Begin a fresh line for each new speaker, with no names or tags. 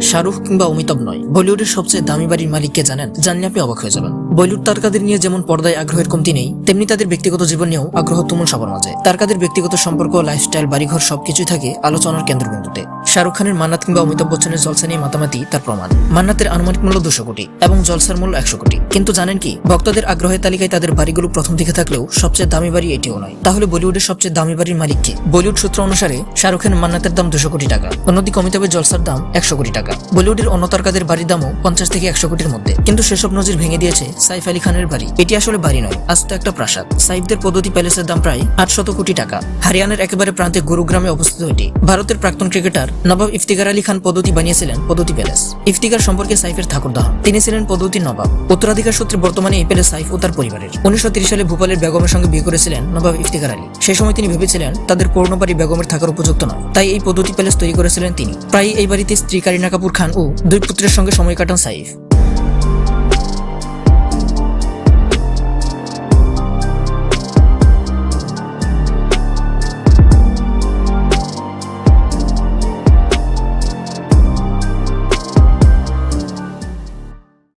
শাহরুখ কিংবা অমিতাভ নয়, বলিউডের সবচেয়ে দামি বাড়ির মালিক কে জানেন? জানলে আপনি অবাক হয়ে যাবেন। বলিউড তারকাদের নিয়ে যেমন পর্দায় আগ্রহের কমতি নেই, তেমনি তাদের ব্যক্তিগত জীবন নিয়েও আগ্রহ তুমুল সবার মাঝে। তারকাদের ব্যক্তিগত সম্পর্ক, লাইফস্টাইল, বাড়িঘর সবকিছুই থাকে আলোচনার কেন্দ্রবিন্দুতে। শাহরুখ খানের মান্নাত কিংবা অমিতাভ বচ্চনের জলসা নিয়ে মাতামাতি তার প্রমাণ। মান্নাতের আনুমানিক মূল্য 200 কোটি এবং জলসার মূল্য 100 কোটি। কিন্তু জানেন কি, ভক্তদের আগ্রহের তালিকায় তাদের বাড়িগুলো প্রথম দিকে থাকলেও সবচেয়ে দামি বাড়ি এটিও নয়। তাহলে বলিউডের সবচেয়ে দামি বাড়ির মালিক কে? বলিউড সূত্র অনুসারে শাহরুখের মান্নাতের দাম 200 কোটি টাকা, অন্যদিকে অমিতাভের জলসার দাম 100 কোটি টাকা। বলিউডের অন্য তারকাদের বাড়ির দামও 50 থেকে 100 কোটির মধ্যে। কিন্তু সেসব নজির ভেঙে দিয়েছে সাইফ আলী খানের বাড়ি। এটি আসলে বাড়ি নয়, আস্ত একটা প্রাসাদ। সাইফদের পদ্ধতি প্যালেসের দাম প্রায় 800 কোটি টাকা। হরিয়ানার একেবারে প্রান্তে গুরুগ্রামে অবস্থিত এটি। ভারতের প্রাক্তন ক্রিকেটার নবাব ইফতিকার আলী খান পদ্ধতি বানিয়েছিলেন পদ্ধতি প্যালেস। ইফতিকার সম্পর্কে সাইফের ঠাকুরদা হন। তিনি ছিলেন পদ্ধতির নবাব। উত্তরাধিকার সূত্রে বর্তমানে এই প্যালেস সাইফ ও তার পরিবারের। 1930 সালে ভূপালের বেগমের সঙ্গে বিয়ে করেছিলেন নবাব ইফতিকার আলী। সেই সময় তিনি ভেবেছিলেন তাদের পুরনো বাড়ি বেগমের থাকার উপযুক্ত নয়, তাই এই পদ্ধতি প্যালেস তৈরি করেছিলেন তিনি। প্রায় এই বাড়িতে স্ত্রী কারিনা কাপুর খান ও 2 পুত্রের সঙ্গে সময় কাটান সাইফ।